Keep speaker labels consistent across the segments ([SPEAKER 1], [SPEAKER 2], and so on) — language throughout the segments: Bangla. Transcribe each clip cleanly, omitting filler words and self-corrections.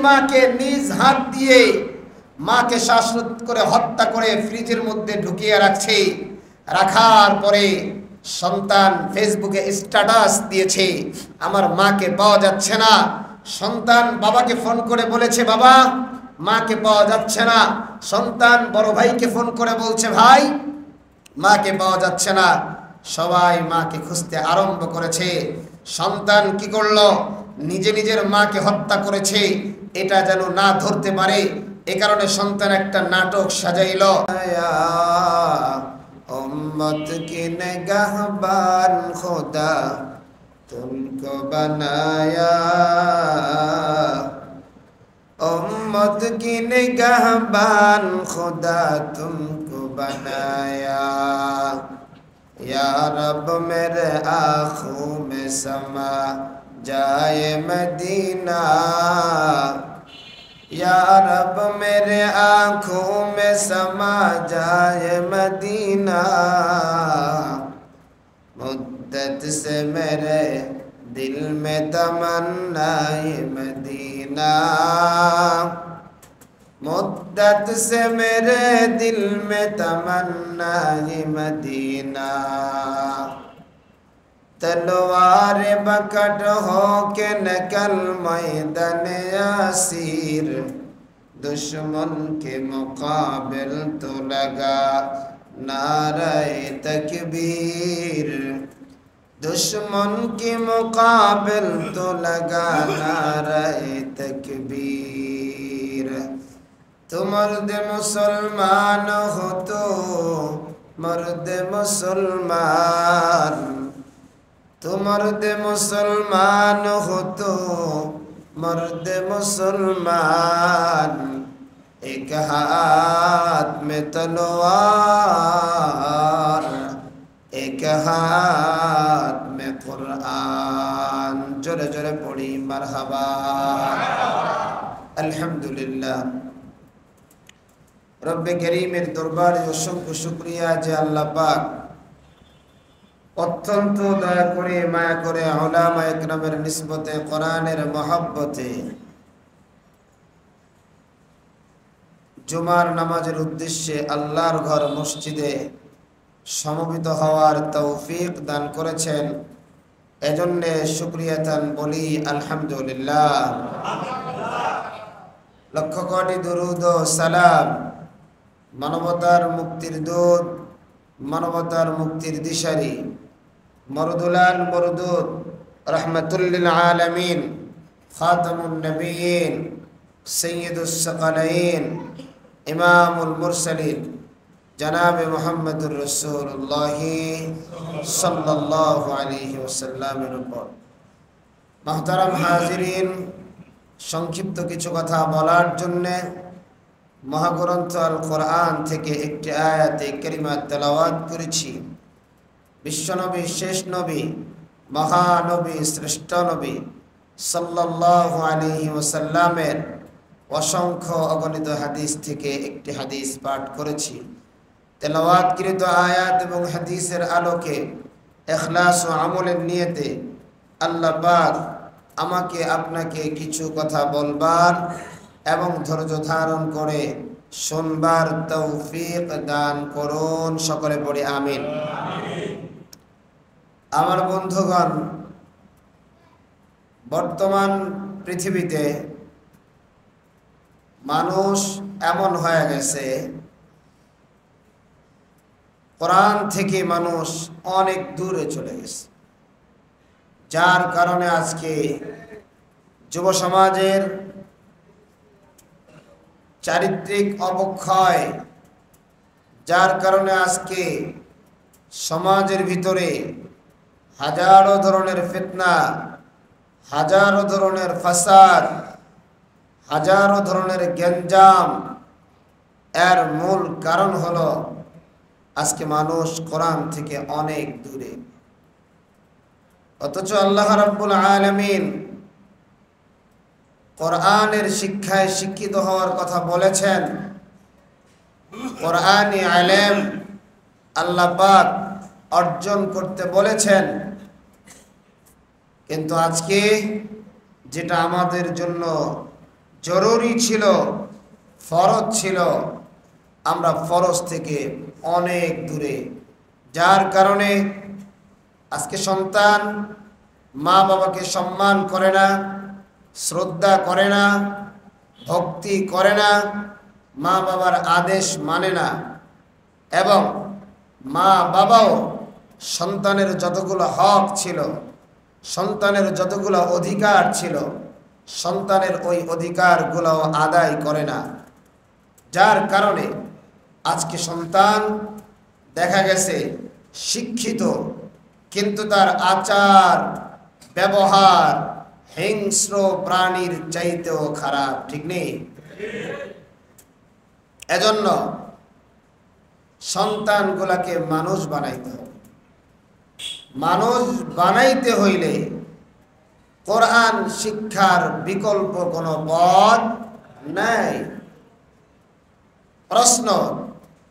[SPEAKER 1] মাকে নিজ হাত দিয়ে মাকে শ্বাসরোধ করে হত্যা করে ফ্রিজের মধ্যে ঢুকিয়ে রাখছে। রাখার পরে সন্তান ফেসবুকে স্ট্যাটাস দিয়েছে, আমার মাকে পাওয়া যাচ্ছে না। সন্তান বাবাকে ফোন করে বলেছে, বাবা মাকে পাওয়া যাচ্ছে না। সন্তান বড় ভাইকে ফোন করে বলছে, ভাই মাকে পাওয়া যাচ্ছে না। সবাই মাকে খুঁজতে আরম্ভ করেছে। সন্তান কি করলো? নিজে নিজের মাকে হত্যা করেছে, এটা যেন না ধরতে পারে এ কারণে সন্তান একটা নাটক সাজাইল। উম্মত কি নিগাহবান খোদা তুমকো বানায়া, उम्मत की निगाहबान खुदा तुमको बनाया। या रब मेरे आँखों में समा जाए मदीना, या रब मेरे आँखों में समा जाए मदीना। मुद्दत से मेरे दिल में तमन्ना मदीना, मुद्दत से मेरे दिल में तमन्ना मदीना। तलवार बकट हो के निकल मैदान यासीर, दुश्मन के मुकाबिल तो लगा नारे तकबीर, दुश्मन के मुकाबिल तो लगा नारे तकबीर। तुम मर्द मुसलमान हो तो मर्द मुसलमान, तुम मर्द मुसलमान हो तो मर्द मुसलमान। एक हाथ में तलवार, एक हाथ में कुरान। जोरे जोरे पढ़ी मरहबा। अल्हम्दुलिल्लाह। रब्बे करीमेर दरबारे असंख्य शुक्रिया जे आल्लाह पाक अत्यंत दया करे माया करे उलामा इकरामेर निस्बते कुरानेर मोहब्बते जुमार नामाजेर उद्देश्ये आल्लाहर घर मस्जिदे সমবেত হওয়ার তৌফিক দান করেছেন। এজন্য শুকরিয়াতান বলি আলহামদুলিল্লাহ। লক্ষ কোটি দরুদ ও সালাম মানবতার মুক্তির দূত, মানবতার মুক্তির দিশারি, মরদুলাল মরদুদ, রাহমাতুল লিল আলামিন, খাতামুন নবিয়্যিন, সাইয়্যিদুস সাকালাইন, ইমামুল মুরসালিন जनाब मुहम्मदुर रसूलुल्लाह सल्लल्लाहु अलैहि वसल्लमेर ऊपर। महतरम हाजिरिन, संक्षिप्त किछु कथा बलार जन्य महाग्रंथ आल कुरआन थेके एकटी आयाते करिमा तेलाওয়াত करेছি। विश्वनबी शेष नबी महानबी श्रेष्ठ नबी सल्लल्लाहु अलैहि वसल्लमेर असंख्य अगणित हादिस थेके एकटी हादिस पाठ करेছি। তেলাওয়াতকৃত আয়াত এবং হাদিসের আলোকে ইখলাস ও আমলের নিয়তে আল্লাহ পাক আমাকে আপনাকে কিছু কথা বলবার এবং ধৈর্য ধারণ করে শুনবার তৌফিক দান করুন। সকলে পড়ি আমিন। আমার বন্ধুগণ, বর্তমান পৃথিবীতে মানুষ এমন হয়ে গেছে, কোরআন থেকে মানুষ অনেক দূরে চলে গেছে, যার কারণে আজকে যুব সমাজের চারিত্রিক অবক্ষয়, যার কারণে আজকে সমাজের ভিতরে হাজারো ধরনের ফিতনা, হাজারো ধরনের ফাসাদ, হাজারো ধরনের গ্যাঞ্জাম। এর মূল কারণ হলো আজকে মানুষ কোরআন থেকে অনেক দূরে। অথচ আল্লাহ রাব্বুল আলামিন কোরআনের শিক্ষায় শিক্ষিত হওয়ার কথা বলেছেন। কোরআনী ইলম আল্লাহ পাক অর্জন করতে বলেছেন। কিন্তু আজকে যেটা আমাদের জন্য জরুরি ছিল, ফরজ ছিল, আমরা ফরজ থেকে অনেক দূরে, যার কারণে আজকে সন্তান মা বাবাকে সম্মান করে না, শ্রদ্ধা করে না, ভক্তি করে না, মা বাবার আদেশ মানে না, এবং মা বাবাও সন্তানের যতগুলো হক ছিল, সন্তানের যতগুলো অধিকার ছিল, সন্তানের ওই অধিকারগুলো আদায় করে না। যার কারণে আজকে সন্তান দেখা গেছে শিক্ষিত, কিন্তু তার আচার ব্যবহার হিংস্র প্রাণীর চাইতেও খারাপ, ঠিক নেই? এজন্য সন্তানগুলাকে মানুষ বানাইতে হবে। মানুষ বানাইতে হইলে কোরআন শিক্ষার বিকল্প কোনো পথ নাই। প্রশ্ন,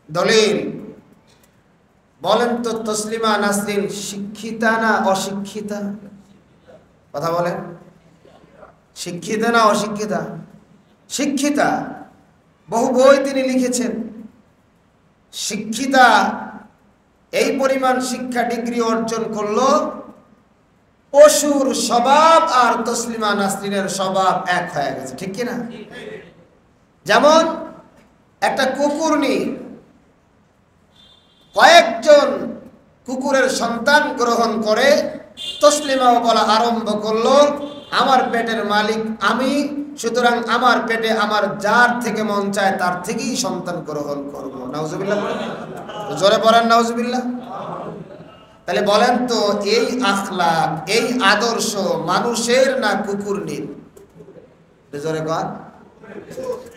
[SPEAKER 1] দলিল, বলেন তো তসলিমা নাসরিন শিক্ষিতা না অশিক্ষিতা? কথা বলেন, শিক্ষিতা না অশিক্ষিতা? শিক্ষিতা, বহু বই তিনি লিখেছেন। শিক্ষিতা, এই পরিমাণ শিক্ষা ডিগ্রি অর্জন করলো, পশুর স্বভাব আর তসলিমা নাসরিনের স্বভাব এক হয়ে গেছে, ঠিক কিনা? যেমন একটা কুকুর নিয়ে কয়েকজন কুকুরের সন্তান গ্রহণ করে তসলিমাও বলা আরম্ভ করলো, আমার পেটের মালিক আমি, সুতরাং আমার পেটে আমার যার থেকে মন চায় তার থেকেই সন্তান গ্রহণ করব। নাউজুবিল্লাহ, জোরে পড়েন নাউজুবিল্লাহ। তাহলে বলেন তো এই আখলাক, এই আদর্শ মানুষের না কুকুরনির? জোরে কর।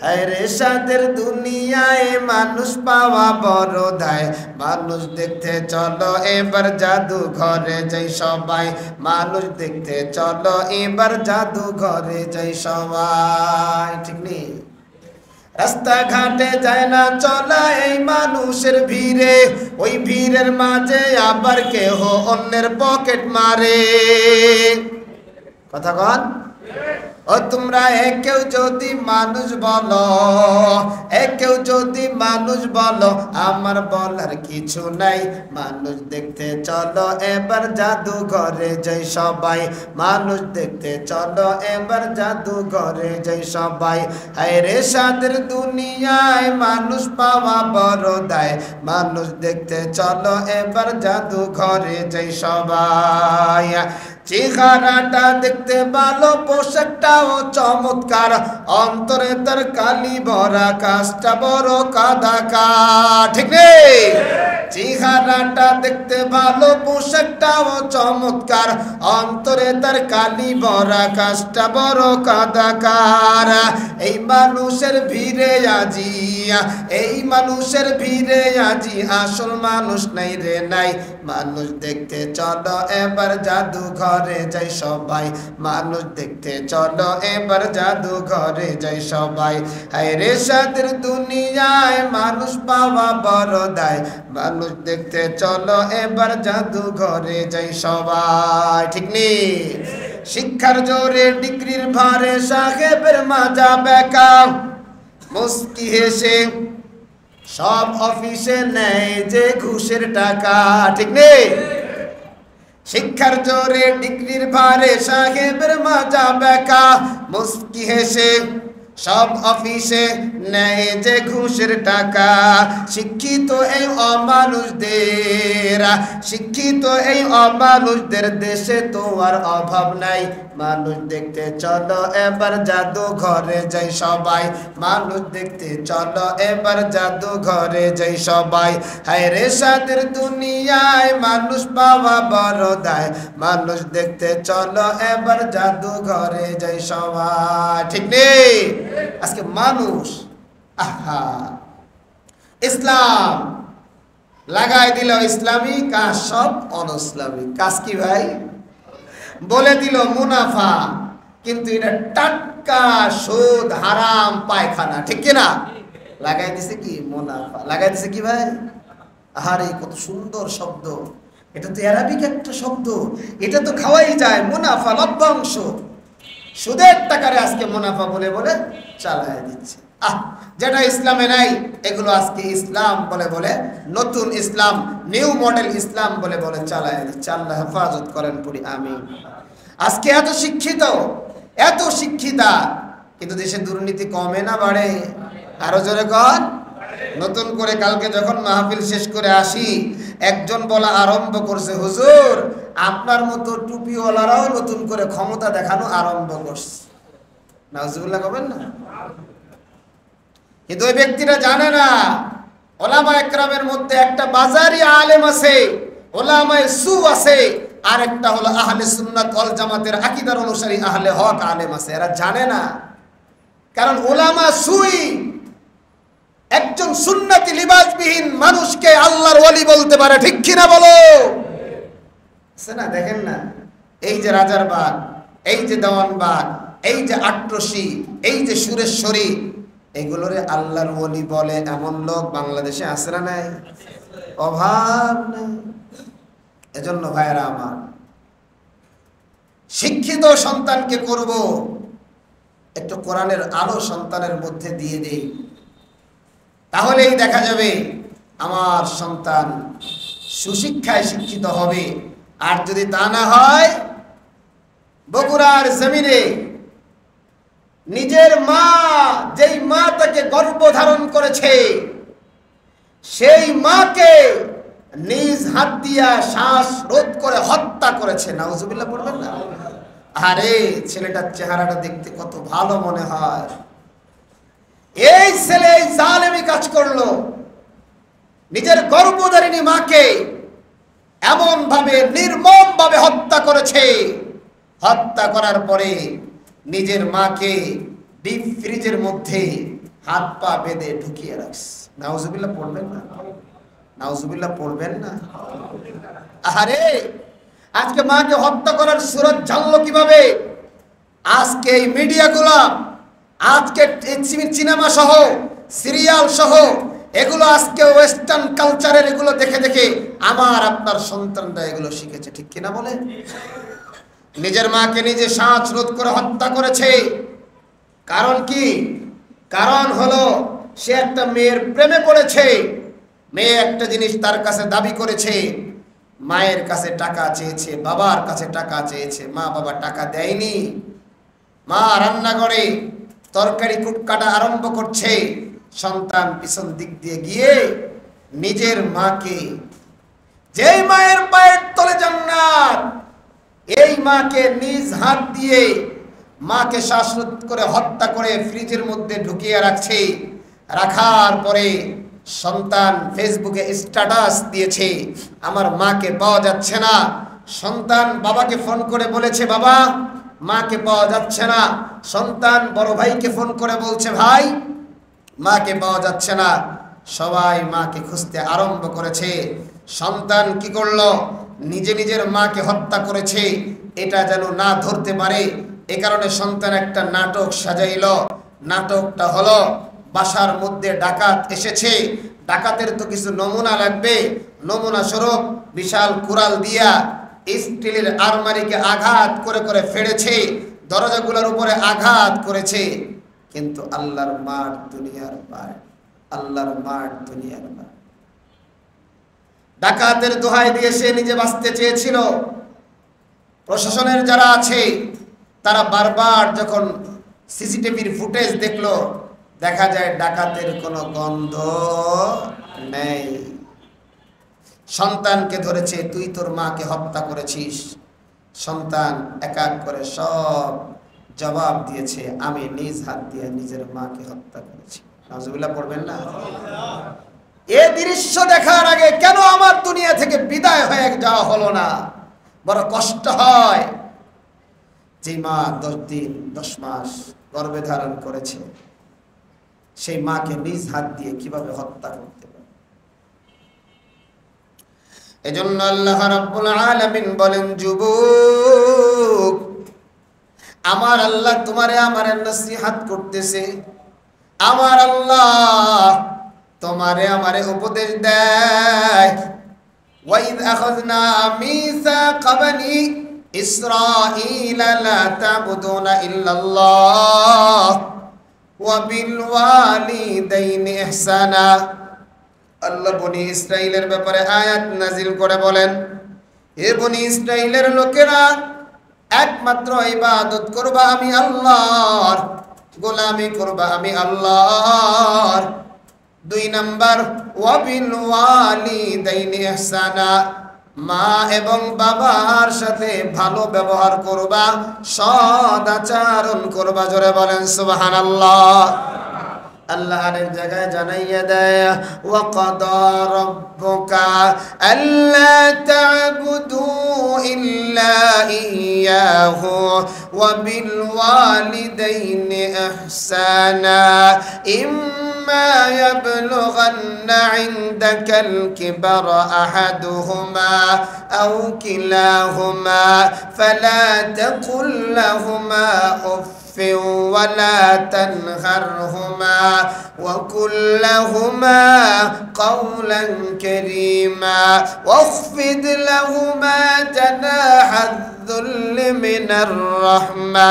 [SPEAKER 1] হায়রে সাদের দুনিয়ায় মানুষ পাওয়া বড় দায়, মানুষ দেখতে চলো এবার জাদু ঘরে যাই সবাই, মানুষ দেখতে চলো এবার জাদু ঘরে যাই সবাই, ঠিক নেই? রাস্তাঘাটে যায় না চলা এই মানুষের ভিড়ে, ওই ভিড়ের মাঝে আবার কেহ অন্যের পকেট মারে। কথা কন। ও তোমরা একেও যদি মানুষ বলো, একেও যদি মানুষ বলো, আমার বলার কিছু নাই, মানুষ দেখতে চলো এবার জাদু ঘরে যাই সবাই, মানুষ দেখতে চলো এবার জাদু ঘরে যাই সবাই। হায়রে সাদের দুনিয়ায় মানুষ পাওয়া বড় দায়, মানুষ দেখতে চলো এবার জাদু ঘরে যাই সবাই। চেহারাটা দেখতে ভালো, পোশাকটাও চমৎকার, অন্তরে তার কালি ভরা, কাজটা বড় কাদাকা, ঠিক নেই? চেহারাটা দেখতে ভালো, পোশাকটাও চমৎকার, অন্তরে তার কালি ভরা, কাজটা বড় কাদাকার। এই মানুষের ভিড়ে আজি, এই মানুষের ভিড়ে আজি আসল মানুষ নাই রে নাই, মানুষ দেখতে চলো এবার জাদু ঘরে যাই সবাই, মানুষ দেখতে চলো এবার জাদু ঘরে যাই সবাই। হায়রে সাদের দুনিয়ায় মানুষ পাওয়া বড় দায়, মানুষ দেখতে চলো এবার জাদু ঘরে যাই সবাই, ঠিক নেই? শিক্ষার জোরে ডিগ্রির ভারে সাহেবের মাজা বেকা, মুস্কি হেসে সব অফিসে নেয় যে ঘুষের টাকা, ঠিক নেই? শিক্ষার জোরে ডিগ্রির ভারে সাহেবের মাজা বেকা, মুস্কি হেসে সব অফিসে নেয় যে ঘুষের টাকা। শিক্ষিত এই অমানুষদের, শিক্ষিত এই অমানুষদের দেশে তো আর অভাব নাই, মানুষ দেখতে চলো এবার জাদু ঘরে যাই সবাই, মানুষ দেখতে চলো এবার জাদু ঘরে যাই সবাই। হায়রে সাদের দুনিয়ায় মানুষ পাওয়া বড় দায়, মানুষ দেখতে চলো এবার জাদু ঘরে যাই সবাই, ঠিক নেই? আজকে মানুষ আহা ইসলাম লাগাই দিল ইসলামী কাজ, সব অনইসলামিক কাজ। কি ভাই বলে দিল মুনাফা, কিন্তু এটা টাটকা সুদ, হারাম পায়খানা, ঠিক কিনা? লাগাই দিছে কি মুনাফা, লাগাই দিছে কি ভাই? আরে কত সুন্দর শব্দ, এটা তো অ্যারাবিক একটা শব্দ, এটা তো খাওয়াই যায়, মুনাফা লভ্যাংশ। সুদের টাকারে আজকে মুনাফা বলে বলে চালায় দিচ্ছে। যেটা ইসলামে নাই এগুলো আজকে ইসলাম বলে বলে, নতুন ইসলাম, নিউ মডেল ইসলাম বলে বলে চালায় দিচ্ছে। আল্লাহ হেফাজত করেন পড়ি আমিন। আজকে এত শিক্ষিত, এত শিক্ষিতা, কিন্তু দেশে দুর্নীতি কমে না বাড়ে? আরো জোরে কর। নতুন করে কালকে যখন মাহফিল শেষ করে আসি, একজন বলা আরম্ভ করছে, হুজুর আপনার মতো টুপিওয়ালারাও নতুন করে ক্ষমতা দেখানো আরম্ভ করছে। নাউজুবিল্লাহ কবেন না? কিন্তু ওই ব্যক্তিরা জানে না ওলামা একরামের মধ্যে একটা বাজারি আলেম আছে, ওলামায়ে সু আছে, আর একটা হলো আহলে সুন্নাত ওয়াল জামাতের আকীদার অনুসারী আহলে হক আলেম আছে। এরা জানে না, কারণ ওলামা সুই একজন সুন্নতি লিবাসবিহীন মানুষকে আল্লাহর ওলি বলতে পারে, ঠিক কিনা বলো? আছে না? দেখেন না, এই যে রাজারবাগ, এই যে দেওয়ানবাগ, এই যে আট্রসি, এই যে সুরেশ্বরী, এগুলোরে আল্লাহর ওলি বলে এমন লোক বাংলাদেশে আছে না? নাই? অভাব নেই। এজন্য ভাইরা আমার, শিক্ষিত সন্তানকে করব, একটু কোরআনের আলো সন্তানের মধ্যে দিয়ে দেই, তাহলেই দেখা যাবে আমার সন্তান সুশিক্ষায় শিক্ষিত হবে। আর যদি তা না হয়, বগুড়ার জমিনে নিজের মা, যেই মা তাকে গর্ভধারণ করেছে, সেই মাকে নিজ হাত দিয়া শ্বাস রোধ করে হত্যা করেছে। নাউজুবিল্লাহ পড়বেন না? আরে ছেলেটার চেহারাটা দেখতে কত ভালো মনে হয়। এই ছেলে এই জালেমি কাজ করলো, নিজের গর্ভধারিণী মাকে এমন ভাবে নির্মম ভাবে হত্যা করেছে। হত্যা করার পরে নিজের মাকে ডিপ ফ্রিজের মধ্যে হাত পা বেঁধে ঢুকিয়ে রাখছে। নাউজুবিল্লাহ পড়বেন না? নাউজুবিল্লাহ পড়বেন না? আরে আজকে মাকে হত্যা করার সুরত জানলো কিভাবে? আজকে এই মিডিয়াগুলা, আজকে সিনেমা সহ, সিরিয়াল সহ, এগুলো আজকে ওয়েস্টার্ন কালচারের এগুলো দেখে দেখে আমার আপনার সন্তানরা এগুলো শিখেছে, ঠিক কিনা বলে? নিজের মাকে নিজে শ্বাস রোধ করে হত্যা করেছে। কারণ কি? কারণ হলো সে একটা মেয়ের প্রেমে পড়েছে। মেয়ে একটা জিনিস তার কাছে দাবি করেছে, মায়ের কাছে টাকা চেয়েছে, বাবার কাছে টাকা চেয়েছে, মা বাবা টাকা দেয়নি। মা রান্নাঘরে তরকারি কুট কাটা আরম্ভ করছে, সন্তান পিছন দিক দিয়ে গিয়ে নিজের মাকে, যেই মায়ের পায়ের তলে জান্নাত, এই মাকে নিজ হাত দিয়ে মাকে শ্বাসরোধ করে হত্যা করে ফ্রিজের মধ্যে ঢুকিয়ে রাখছে। রাখার পরে সন্তান ফেসবুকে স্ট্যাটাস দিয়েছে, আমার মাকে পাওয়া যাচ্ছে না। সন্তান বাবাকে ফোন করে বলেছে, বাবা মাকে পাওয়া যাচ্ছে না। সন্তান বড় ভাইকে ফোন করে বলছে, ভাই মাকে পাওয়া যাচ্ছে না। সবাই মাকে খুঁজতে আরম্ভ করেছে। সন্তান কি করলো? নিজে নিজের মাকে হত্যা করেছে, এটা যেন না ধরতে পারে, এ কারণে সন্তান একটা নাটক সাজাইল। নাটকটা হলো, বাসার মধ্যে ডাকাত এসেছে, ডাকাতের তো কিছু নমুনা লাগবে, নমুনা স্বরূপ বিশাল কুড়াল দিয়া স্টিলের আলমারিকে আঘাত করে করে ফেড়েছে, দরজাগুলোর উপরে আঘাত করেছে। কিন্তু আল্লাহর মাঠ দুনিয়ার মাঠ, আল্লাহর মাঠ দুনিয়ার মাঠ। ডাকাতের দোহাই দিয়ে সে নিজে বাঁচতে চেয়েছিল। প্রশাসনের যারা আছে তারা বারবার যখন সিসিটিভির ফুটেজ দেখলো, দেখা যায় ডাকাতের কোনো গন্ধ নেই। সন্তানকে ধরেছে, তুই তোর মাকে হত্যা করেছিস। সন্তান এক এক করে সব জবাব দিয়েছে, আমি নিজ হাত দিয়ে নিজের মাকে হত্যা করেছি। নাউজুবিল্লাহ পড়বেন না? এই দৃশ্য দেখার আগে কেন আমার দুনিয়া থেকে বিদায় হয়ে যাওয়া হলো না? বড় কষ্ট হয়। যে মা 10 দিন 10 মাস গর্ভে ধারণ করেছে, সেই মাকে নিজ হাত দিয়ে কিভাবে হত্যা করতে পারে? এজন্য আল্লাহ রাব্বুল আলামিন বলেন, যুবক, আমার আল্লাহ তোমারে আমারে নসিহত করতেছে। আমার আল্লাহ তোমারে আমারে উপদেশ দেয়। ওয়াইদ আখাযনা মিসাকা বানি ইসরাঈলা লা তা'বুদুনা ইল্লাল্লাহ ওয়া বিল ওয়ালিদাইনি ইহসানা। আল্লাহ বনি ইসরাইলের ব্যাপারে আয়াত নাজিল করে বলেন, হে বনি ইসরাইলের লোকেরা, একমাত্র ইবাদত করবা আমি আল্লাহর, গোলামি করবা আমি আল্লাহর। 2 নাম্বার, ওয়া বিল ওয়ালিদাইনি ইহসানা, মা এবং বাবার সাথে ভালো ব্যবহার করবা, সৎ আচরণ করবা। জোরে বলেন সুবহানাল্লাহ। আল্লাহ আরেক জায়গায় জানাইয়া দেয়, ওয়া কাদা রাব্বুকা আল্লা তা'বুদু ইল্লা ইয়্যাহু ওয়া বিল ওয়ালিদাইনি ইহসানা ইম্মা ইয়াবলুগান্না ইনদাকাল কিবারা আহাদুহুমা আও কিলাহুমা ফালা তাকুল লাহুমা উফ ولا تنهرهما وقل لهما قولا كريما واخفض لهما جناح الذل من الرحمة।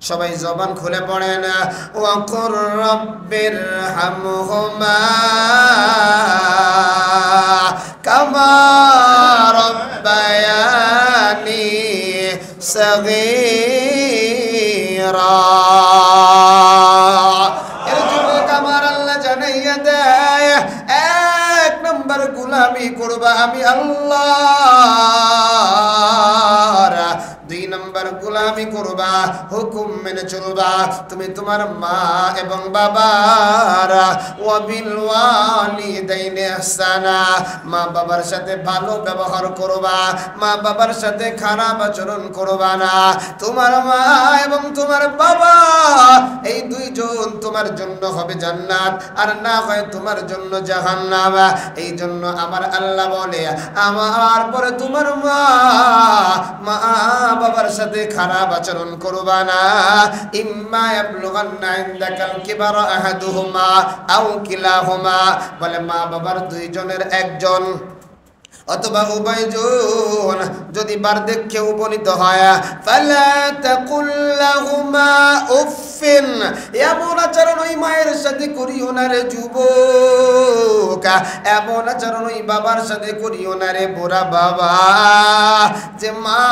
[SPEAKER 1] সবাই জবান খুলে পড়েন, ওয়াকুর রব্বির হামহুমা কামা রব্বায়ানি সগীরা। এর জন্য আমার আল্লাহ জানাইয়া দেয়, 1 নম্বর গোলামি করবা আমি আল্লাহর, 2 নম্বর গোলামি করবা, হুকুম মেনে চলবা তুমি তোমার মা এবং বাবার। ওয়া বিল ওয়ালিদাইনি ইহসানা, মা বাবার সাথে ভালো ব্যবহার করবা, মা বাবার সাথে খারাপ আচরণ করবা না। তোমার মা এবং তোমার বাবা এই 2 জন তোমার জন্য হবে জান্নাত, আর না হয় তোমার জন্য জাহান্নাম। এই জন্য আমার আল্লাহ বলে, আমার পরে তোমার মা বাবার সাথে খারাপ আচরণ করবা না। ইম্মা ইয়াবলুগান্না ইনদাকাল কিবারা আহাদুহুমা আও কিলাহুমা, বলে মা বাবার 2 জনের একজন অথবা উভয়জন যদি বার্ধক্যে উপনীত হয়, ফালা তাকুল লাহুমা উফিন, এমন আচরণ ওই মায়ের সাথে করিও না রে যুবক, এমন আচরণ ওই বাবার সাথে করিও না রে বুড়া বাবা। যে মা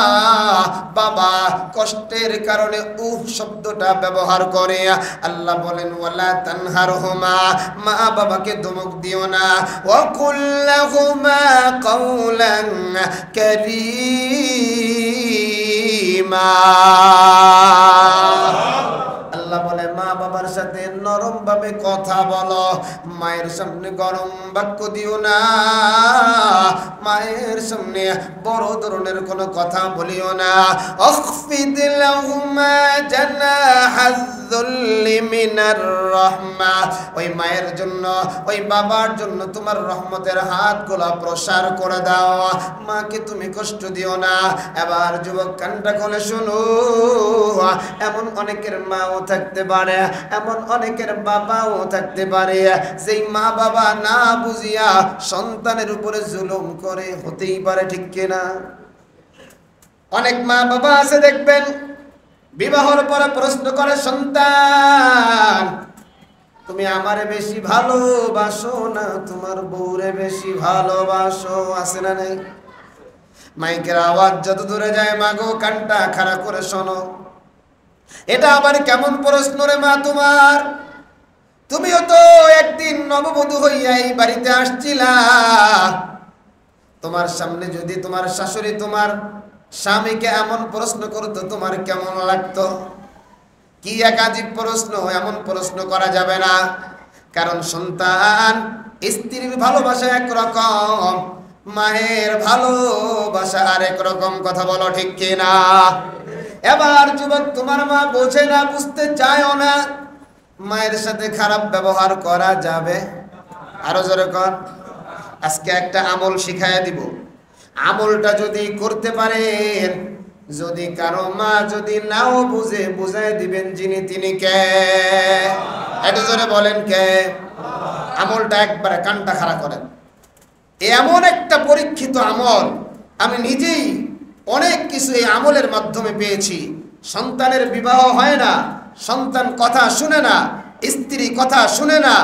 [SPEAKER 1] বাবা কষ্টের কারণে উফ শব্দটা ব্যবহার করে, আল্লাহ বলেন ওয়ালা তানহারহুমা, মা বাবাকে ধমক দিও না। ওয়া কুল লাহুমা কাওলান কারীমা, আল্লাহ বলে মা বাবার সাথে নরম ভাবে কথা বলো, মায়ের সামনে গরম বাক্য দিও না, মায়ের সামনে বড় ধরনের কোনো কথা বলিও না। আখফিদ লাহুমা জানাহায যুল্লি মিনার রাহমা, ওই মায়ের জন্য ওই বাবার জন্য তোমার রহমতের হাতগুলো প্রসার করে দাও, মাকে তুমি কষ্ট দিও না। এবার যুবক কানটা খুলে শুনো, এমন অনেকের মাও থাকতে পারে, এমন অনেকের বাবাও থাকতে পারে, যেই মা বাবা না বুঝিয়া সন্তানের উপরে জুলুম করে, হতেই পারে, ঠিক কিনা? অনেক মা বাবা আছে দেখবেন, বিবাহর পরে প্রশ্ন করে সন্তান, তুমি আমারে বেশি ভালোবাসো না তোমার বউরে বেশি ভালোবাসো? আছে না নাই? মাইকের আওয়াজ যত দূরে যায়, মাগো কানটা খাড়া করে শোনো, এটা আবার কেমন প্রশ্ন রে মা তোমার? তুমিও তো একদিন নববধূ হইয়া এই বাড়িতে আসছিলা, তোমার সামনে যদি তোমার শাশুড়ি তোমার স্বামীকে এমন প্রশ্ন করতো তোমার কেমন লাগতো? কি এক আজীব প্রশ্ন, এমন প্রশ্ন করা যাবে না। কারণ সন্তান স্ত্রীর ভালোবাসা একরকম, মায়ের ভালোবাসা আরেক রকম। কথা বলো ঠিক কিনা? এবার যুবক, তোমার মা বোঝে না, বুঝতে চায়ও না, মায়ের সাথে খারাপ ব্যবহার করা যাবে? আরো জোরে কর। আজকে একটা আমল শিখাইয়া দিব, আমলটা যদি করতে পারেন, যদি কারো মা যদি নাও বুঝে, বুঝাই দিবেন যিনি তিনি কে? একটু জোরে বলেন কে? আমলটা একবারে কানটা খাড়া করেন। এমন একটা পরীক্ষিত আমল, আমি নিজেই অনেক কিছু এই আমলের মাধ্যমে পেয়েছি। সন্তানের বিবাহ হয় না, সন্তান কথা শুনে না, স্ত্রী কথা শুনে না,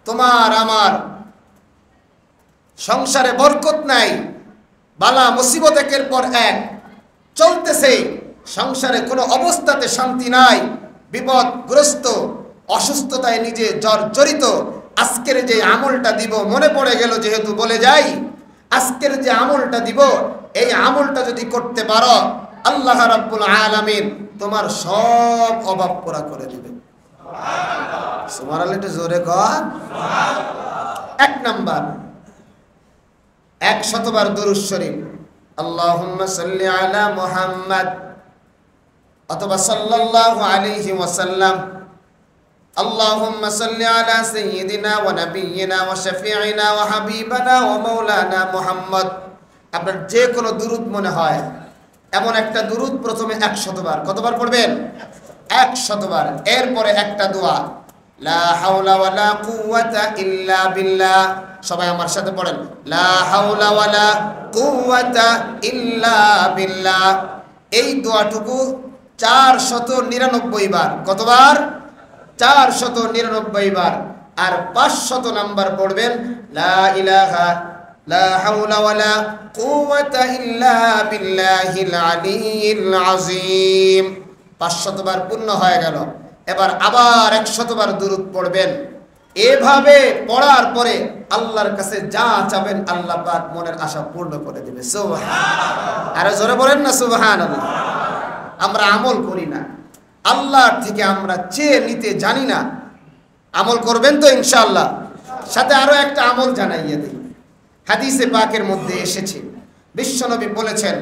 [SPEAKER 1] তোমার আমার সংসারে বরকত নাই, বালা মুসিবত একের পর এক চলতেছে, সংসারে কোনো অবস্থাতে শান্তি নাই, বিপদগ্রস্ত, অসুস্থতায় নিজে জর্জরিত। আজকের যে আমলটা দিব, মনে পড়ে গেল যেহেতু বলে যাই, আজকের যে আমলটা দিব, এই আমলটা যদি করতে পারো, আল্লাহ রাব্বুল আলামিন তোমার সব অভাব পুরা করে দিবেন। সুবহানাল্লাহ, একটু জোরে কর। এক নাম্বার, 100 বার দুরূদ শরীফ, আল্লাহুম্মা সাল্লি আলা মুহাম্মাদ অথবা সাল্লাল্লাহু আলাইহি ওয়াসাল্লাম, আল্লাহুম্মা সাল্লি আলা সাইয়্যিদিনা ওয়া নাবিয়্যিনা ওয়া শাফিঈনা ওয়া হাবিবানা ওয়া মাওলানা মুহাম্মদ। আপনার যে কোনো দুরূদ মনে হয় এমন একটা দুরূদ প্রথমে 100 বার, কতবার পড়বেন? 100 বার। এরপরে একটা দোয়া, লা হাওলা ওয়ালা কুওয়াতা ইল্লা বিল্লাহ। সবাই আমার সাথে পড়েন, লা হাওলা ওয়ালা কুওয়াতা ইল্লা বিল্লাহ। এই দোয়াটুকু 499 বার। কতবার? 499 বার। আর 500 নাম্বার পড়বেন, লা ইলাহা লা হাওলা ওয়ালা কুওয়াতা ইল্লা বিল্লাহিল আলিয়্যিল আযীম। 500 বার পূর্ণ হয়ে গেল। এবার আবার 100 বার দুরূদ পড়বেন। এভাবে পড়ার পরে আল্লাহর কাছে যা চাবেন আল্লাহ পাক মনের আশা পূর্ণ করে দিবে। সুবহানাল্লাহ। আরে জোরে বলেন না সুবহানাল্লাহ। আমরা আমল করি না, আল্লাহর থেকে আমরা চেয়ে নিতে জানি না। আমল করবেন তো ইনশাআল্লাহ। সাথে আরো একটা আমল জানাইয়া দিই। হাদিসে পাকের মধ্যে এসেছে, বিশ্বনবী বলেছেন,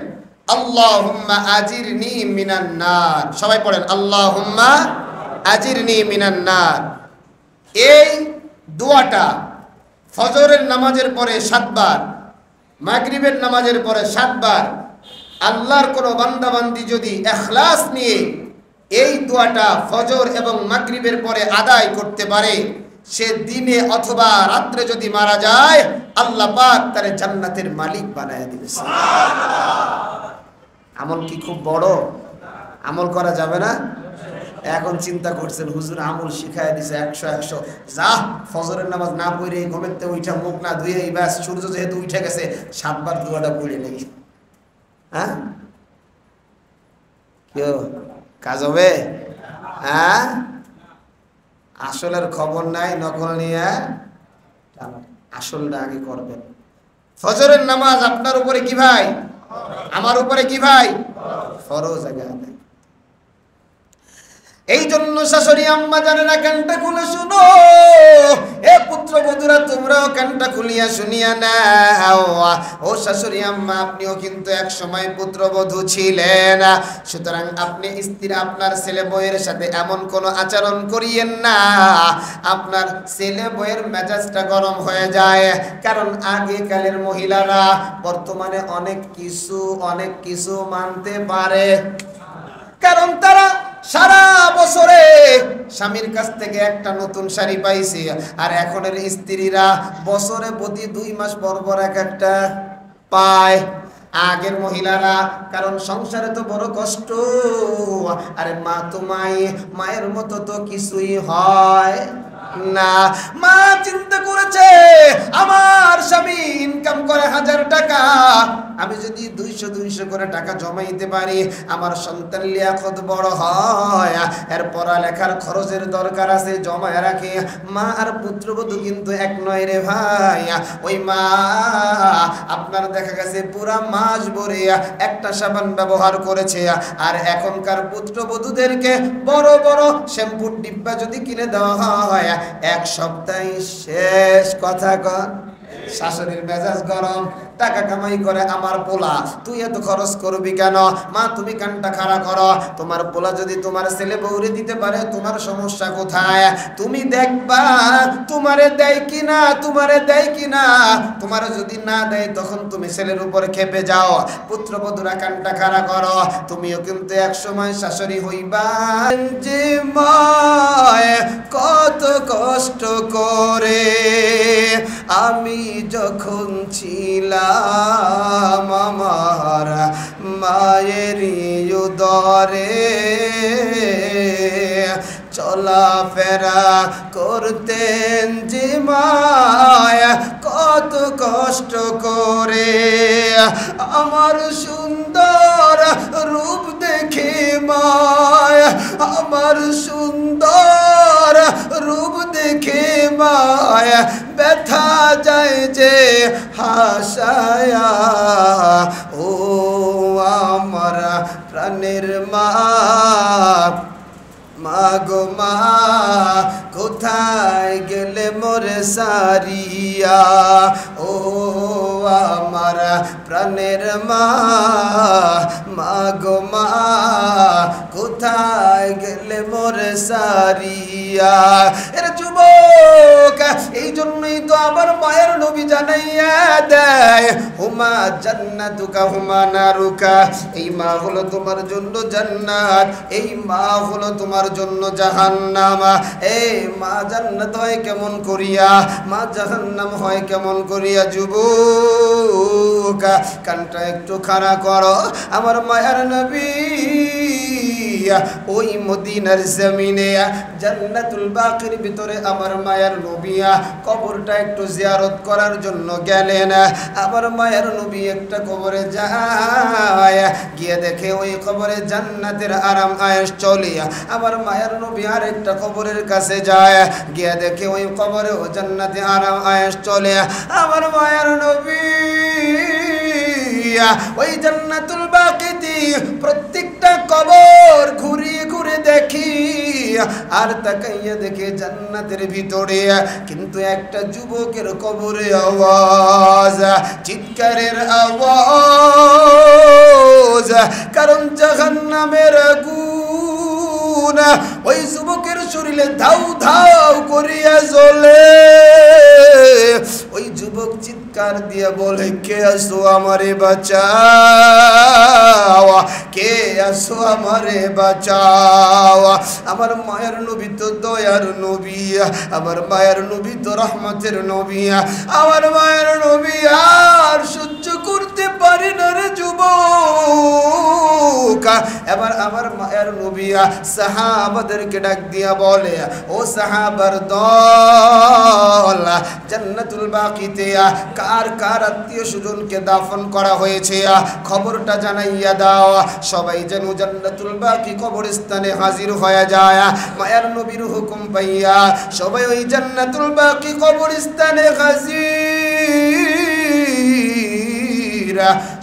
[SPEAKER 1] আল্লাহুম্মা আজিরনি মিনান নার। সবাই পড়েন, আল্লাহুম্মা আজিরনি মিনান নার। এই দোয়াটা ফজরের নামাজের পরে 7 বার, মাগরিবের নামাজের পরে 7 বার, আল্লাহর কোনো বান্দাবান্দি যদি ইখলাস নিয়ে এই দোয়াটা ফজর এবং মাগরিবের পরে আদায় করতে পারে, সে দিনে অথবা রাত্রে যদি মারা যায়, আল্লাহ পাক তার জান্নাতের মালিক বানায় দিবে। আমল কি খুব বড়? আমল করা যাবে না? এখন চিন্তা করছেন, হুজুর আমল শিখায় দিছে 100 যা ফজরের নামাজ না পড়ে ঘুমেতে উঠা মুখ না ধুয়ে এই ব্যাস সূর্য যেহেতু উঠে গেছে 7 বার দোয়াটা পড়ে নেই। হ্যাঁ, কেউ কাজ হবে? হ্যাঁ, আসলের খবর নাই, নকল নিয়ে আসলটা আগে করবেন। ফজরের নামাজ আপনার উপরে কি ভাই? আমার উপরে কি ভাই? ফরজ আগে। এই জন্য শাশুড়ি আম্মা জানেনা, কানটা খুলে শুনো, এ পুত্রবধূরা তোমরাও কানটা খুলিয়া শুনিয়া নাও। ও শাশুড়ি আম্মা, আপনিও কিন্তু এক সময় পুত্রবধূ ছিলেন, সুতরাং আপনি স্ত্রী আপনার ছেলে বউয়ের সাথে এমন কোনো আচরণ করিয়েন না আপনার ছেলে বউয়ের মেজাজটা গরম হয়ে যায়। কারণ আগেকালের মহিলারা বর্তমানে অনেক কিছু মানতে পারে, কারণ তারা সারা বছরে স্বামীর কাছ থেকে একটা নতুন শাড়ি পাইছে, আর এখনের স্ত্রীরা বছরে প্রতি 2 মাস পর পর একটা পায়। আগের মহিলারা, কারণ সংসারে তো বড় কষ্ট, আরে মা তো মায়ের মতো তো কিছুই হয় না। মা চিন্তা করেছে, আমার স্বামী ইনকাম করে 1000 টাকা, আমি যদি 200 করে টাকা জমাইতে পারি, আমার সন্তান লিয়াকত বড় হয়, এর পড়ালেখার খরচের দরকার আছে, জমায় রাখে। মা আর পুত্রবধূ কিন্তু এক নয় রে ভাই। ওই মা আপনার দেখা গেছে পুরা মাস ভরে একটা সাবান ব্যবহার করেছে, আর এখনকার পুত্রবধূদেরকে বড় বড় শ্যাম্পুর ডিব্বা যদি কিনে দেওয়া হয়, 1 সপ্তাহে শেষ। কথা কর, শাশুড়ির মেজাজ গরম, টাকা কামাই করে আমার পোলা, তুই এত খরচ করবি কেন? মা তুমি কানটা খাড়া করো, তোমার পোলা যদি তোমার ছেলে বউরে দিতে পারে, তোমার সমস্যা কোথায়? তুমি দেখবা তোমারে দেয় কিনা, তোমারে যদি না দেয় তখন তুমি ছেলের উপর খেপে যাও। পুত্রবধূরা কানটা খাড়া করো, তুমিও কিন্তু এক সময় শাশুড়ি হইবা। যে মায় কত কষ্ট করে আমি যখন ছিলাম আমার মায়েরই উদরে চলাফেরা করতেন যে মায়া কত কষ্ট করে আমার সুন্দর রূপ দেখে মায়া আমার সুন্দর রূপ দেখে মায়া ব্যথা যায় যে হাসায়া ও আমার প্রাণের মা মাগো মা কোথায় গেলে মোরে সারিয়া ও আমার প্রাণের মা মাগো মা কোথায় গেলে মোরে সারিয়া এর যুবক এই জন্যই তো আমার মায়ের নবী জানাইয়া দেয় হুমা জান্নাতুকা হুমা নারুকা এই মা হলো তোমার জন্য জান্নাত এই মা হলো তোমার জন্য জাহান্নাম এই মা জান্নাত হয় কেমন করিয়া মা জাহান্নাম হয় কেমন করিয়া যুবক কানটা একটু খাড়া করো আমার মায়ের নবী ওই মদিনার জমিনে জান্নাতুল বাকির ভিতরে আমার মায়ের নবী কবরটা একটু জিয়ারত করার জন্য গেলেন আমার মায়ের নবী একটা কবরে যায় গিয়ে দেখে ওই কবরে জান্নাতের আরাম আয়েশ চলে আমার মায়ের নবী আরেকটা কবরের কাছে যায় গিয়ে দেখে ওই কবরে ও জান্নাতে আরাম আয়েশ চলে আমার মায়ের নবী ওই জান্নাতুল বাকিতে প্রত্যেকটা কবর ঘুরিয়ে ঘুরে দেখি আর তাকাইয়া দেখে জান্নাতের ভিতরে কিন্তু একটা যুবকের কবরে আওয়াজ চিৎকারের আওয়াজ কারণ জাহান্নামের আগুন ওই যুবকের শরীরে ধাউ ধাউ করিয়া জ্বলে ওই যুবক চিৎকার দিয়ে বলে কে আসো আমারে বাঁচাও কে আসো আমারে বাঁচাও আমার মায়ের নবী তো দয়ার নবী আমার মায়ের নবী তো রহমতের নবী আমার মায়ের নবী আর সহ্য করতে পারে না রে যুবক এবার আমার মায়ের নবী সাহাবাদেরকে ডাক দিয়া বলে ও সাহাবার দল জান্নাতুল বাকিতে কার কার আত্মীয় স্বজনকে দাফন করা হয়েছে খবরটা জানাইয়া দাও সবাই যেন জান্নাতুল বাকি কবরস্থানে হাজির হয়ে যায় মায়ের নবীর হুকুম পাইয়া সবাই ওই জান্নাতুল বাকি কবরস্থানে হাজির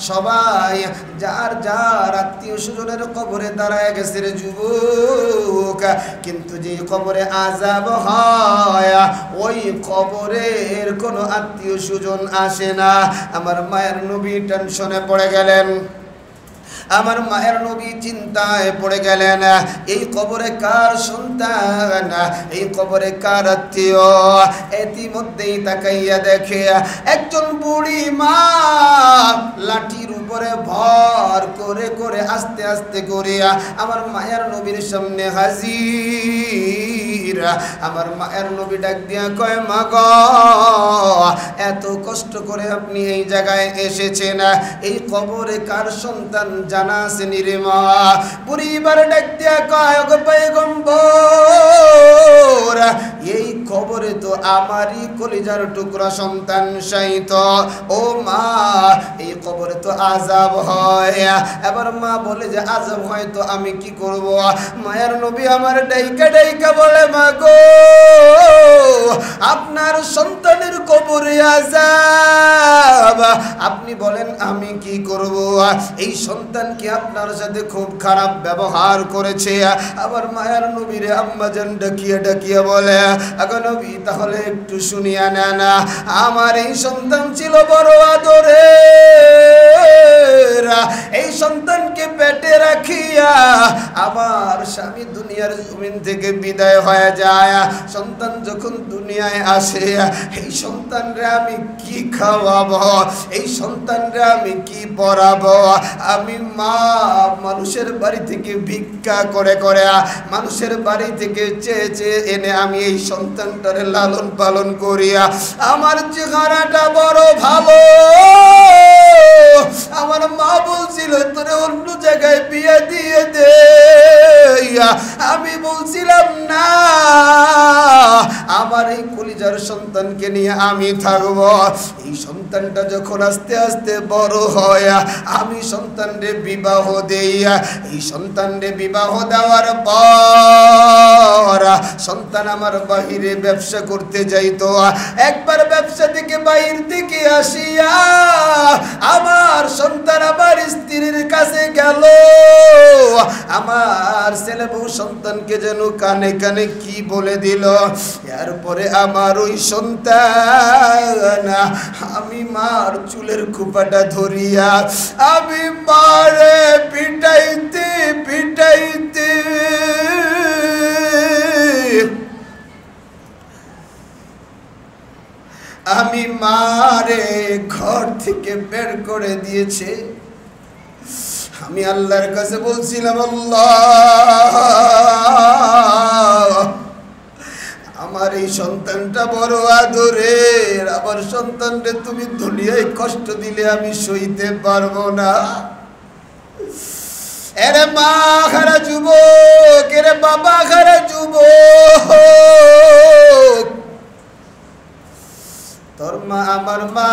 [SPEAKER 1] সবাই যার যার আত্মীয় স্বজনের কবরে দাঁড়ায় গেছে রে যুবক কিন্তু যে কবরে আযাব হয় ওই কবরের কোনো আত্মীয় স্বজন আসে না আমার মায়ের নবী টেনশনে পড়ে গেলেন আমার মায়ের নবী চিন্তায় পড়ে গেলেন এই কবরে কার সন্তান এই কবরে কার আত্মীয় ইতিমধ্যেই তাকাইয়া দেখে একজন বুড়ি মা লাঠির উপরে ভর করে করে আস্তে আস্তে করে আমার মায়ের নবীর সামনে হাজির আমার মায়ের নবী ডাক দিয়া কয় মা গো এত কষ্ট করে আপনি এই জায়গায় এসেছেন এই কবরে কার সন্তান জানা আছে রে মা পরিবার ডাক দিয়া কয় গো পয়গম্বর এই কবরে তো আমারই কলিজার টুকরা সন্তান শায়িত ও মা এই কবরে তো আযাব হয় এবার মা বলে যে আযাব হয় তো আমি কি করব মায়ের নবী আমার ডাইকা ডাইকা বলে মা গো আপনার সন্তানের কবরে আযাব আপনি বলেন আমি কি করব এই সন্তান কি আপনার সাথে খুব খারাপ ব্যবহার করেছে আবার মায়ের নবীরে আম্মা জান ডাকিয়া ডাকিয়া বলে আগো নবী তাহলে একটু শুনিয়া নেন আমার এই সন্তান ছিল বড় আদরের এই সন্তানকে পেটে রাখিয়া আমার স্বামী দুনিয়ার জমিন থেকে বিদায় হয়ে যায় সন্তান যখন দুনিয়ায় আসে এই সন্তানরে আমি কি খাওয়াবো এই সন্তানরা আমি কি পড়াবো? আমি মা মানুষের বাড়ি থেকে ভিক্ষা করে করে, মানুষের বাড়ি থেকে চেয়ে চেয়ে এনে আমি এই সন্তানটারে লালন পালন করিয়া, আমার চেহারাটা বড় ভালো। আমার মা বলছিল তোরে অন্য জায়গায় বিয়ে দিয়ে দে, আমি বলছিলাম না, আমার এই কলিজার সন্তানকে নিয়ে আমি থাকবো। এই সন্তানটা যখন আস্তে আস্তে বড় হয়, আমি সন্তানরে বিবাহ দেই। এই সন্তানরে বিবাহ দেওয়ার পর সন্তান আমার বাহিরে ব্যবসা করতে যাইতো। একবার ব্যবসা থেকে বাহির থেকে আসিয়া আমার সন্তান আমার স্ত্রীর কাছে গেল, আমার ছেলে বউ সন্তানকে যেন কানে কানে কি বলে দিল। এরপরে আমার ওই সন্তান আমি মার চুলের খোপাটা ধরিয়া আমি মারে পিটাইতে পিটাইতে আমি মারে ঘর থেকে বের করে দিয়েছে। আমি আল্লাহর কাছে বলছিলাম, আল্লাহ আমার এই সন্তানটা বড় আদরের, আমার সন্তানকে তুমি দুনিয়ায় কষ্ট দিলে আমি সইতে পারবো না। এরে মা খারা যুবক, এরে বাবা খারা যুবক, তোর মা আমার মা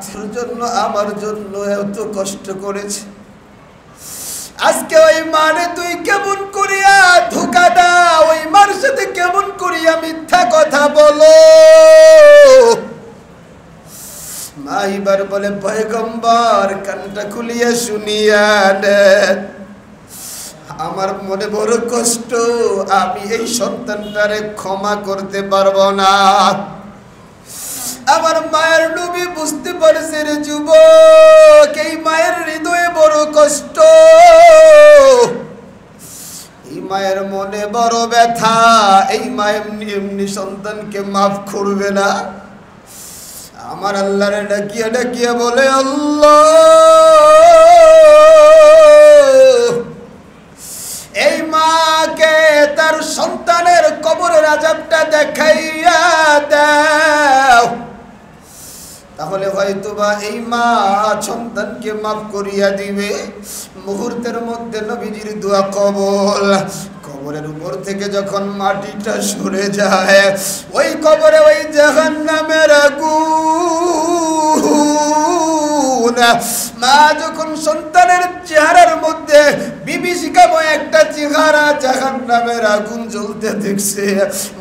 [SPEAKER 1] তোর জন্য আমার জন্য এত কষ্ট করেছে। আজকে ওই মানে তুই কেমন করিয়া ধোঁকা দাও, ওই মার সাথে কেমন করিয়া মিথ্যা কথা বলো। মা এবার বলে, পয়গম্বর কানটা খুলিয়া শুনিয়া নেন, আমার মনে বড় কষ্ট, আমি এই সন্তানটারে ক্ষমা করতে পারবো না। আমার মায়ের নবী বুঝতে পারছে রে যুবক, এই মায়ের হৃদয়ে বড় কষ্ট, এই মায়ের মনে বড় ব্যথা। এই মা এমনি এমনি সন্তানকে মাফ করবে না। আমার আল্লাহরে ডাকিয়া ডাকিয়া বলে, আল্লাহ এই মাকে তার সন্তানের কবরের আযাবটা দেখাইয়া দাও, তাহলে হয়তোবা এই মা সন্তানকে মাফ করিয়া দিবে। মুহূর্তের মধ্যে নবীজির দোয়া কবুল। কবরের উপর থেকে যখন মাটিটা সরে যায়, ওই কবরে ওই জাহান্নামের আগুন, মা যখন সন্তানের চেহারার মধ্যে বিভীষিকাময় একটা চেহারা জাহান্নামের আগুন জ্বলতে দেখছে,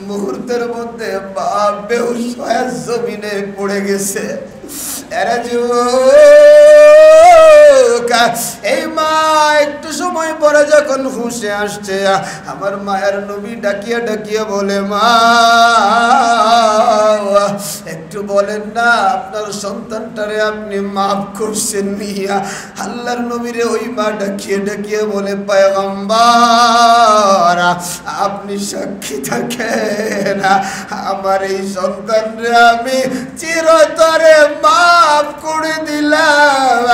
[SPEAKER 1] মুহূর্তের মধ্যে বাপ বেহুশ হয়ে জমিনে পড়ে গেছে। এরা এই মা একটু সময় পরে যখন হুঁশে আসছে, আমার মায়ের নবী ডাকিয়া ডাকিয়া বলে, মা একটু বলেন না আপনার সন্তানটারে আপনি মাফ করছেন নিয়া। আল্লাহর নবীরে ওই মা ডাকিয়ে ডাকিয়ে বলে, পয়গম্বর আপনি সাক্ষী থাকেন, আমার এই সন্তানরে আমি চিরতরে মাফ করে দিলাম।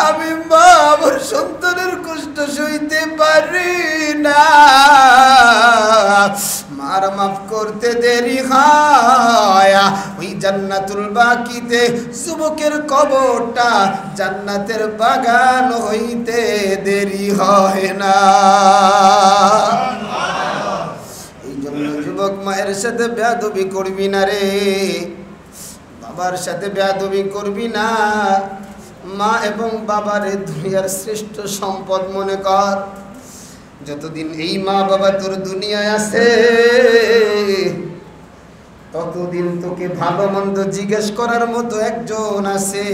[SPEAKER 1] আমি মা আমার সন্তানের কষ্ট সইতে পারি না, মার মাফ করতে দেরি হয়। ওই জান্নাতুল বাকিতে যুবকের কবরটা জান্নাতের বাগান হইতে দেরি হয় না। এই জন্য যুবক মায়ের সাথে বেয়াদবি করবি না রে, বাবার সাথে বেয়াদবি করবি না। মা এবং বাবারে দুনিয়ার শ্রেষ্ঠ সম্পদ মনে কর। যতদিন এই মা বাবা তোর দুনিয়ায় আছে, ততদিন তোকে ভালো মন্দ জিজ্ঞেস করার মতো একজন আছে।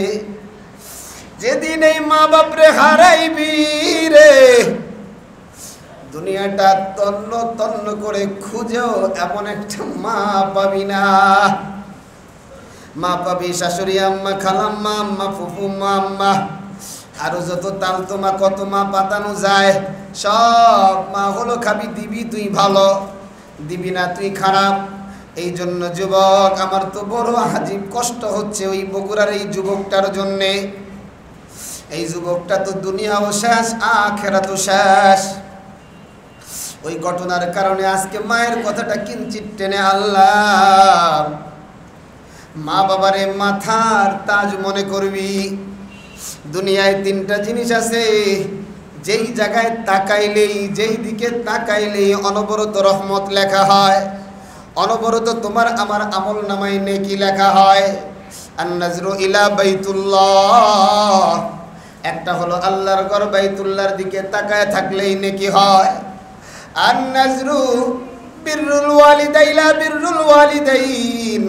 [SPEAKER 1] যেদিন এই মা বাপরে হারাইবি রে, দুনিয়াটা তন্ন তন্ন করে খুঁজেও এমন একটা মা পাবি না। মা পাবি শাশুড়ি আম্মা, খালাম্মা, আম্মা, ফুফু মা, আম্মা, আরো যত তালতোমা কত মা পাতানো যায়, সব মা হলো খাবি দিবি তুই ভালো, দিবি না তুই খারাপ। এই জন্য যুবক আমার তো বড় আজীব কষ্ট হচ্ছে ওই বগুড়ার এই যুবকটার জন্যে। এই যুবকটা তো দুনিয়াও শেষ, আখিরাতও শেষ। ওই ঘটনার কারণে আজকে মায়ের কথাটা কিঞ্চিত টেনে আল্লাহ, মা বাবারে মাথার তাজ মনে করবি। দুনিয়ায় তিনটা জিনিস আছে, যেই জায়গায় তাকাইলেই, যেই দিকে তাকাইলেই অনবরত রহমত লেখা হয়, অনবরত তোমার আমার আমল নামায় নেকি লেখা হয়। আন-নাজরু ইলা বাইতুল্লাহ, একটা হলো আল্লাহর ঘর বাইতুল্লাহর দিকে তাকায় থাকলেই নেকি হয়। আন-নাজরু বিররুল ওয়ালিদাইলা বিররুল ওয়ালিদাইন,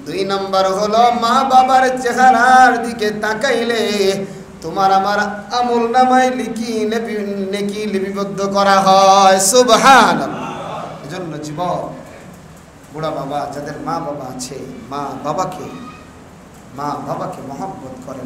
[SPEAKER 1] দুই নাম্বার হলো মা বাবার চেহারার দিকে তাকাইলে তোমার আমার আমল নামায় নেকি লিপিবদ্ধ করা হয়। সুবহানাল্লাহ। এজন্য যুবক, বুড়া বাবা যাদের মা বাবা আছে, মা বাবাকে মহব্বত করে।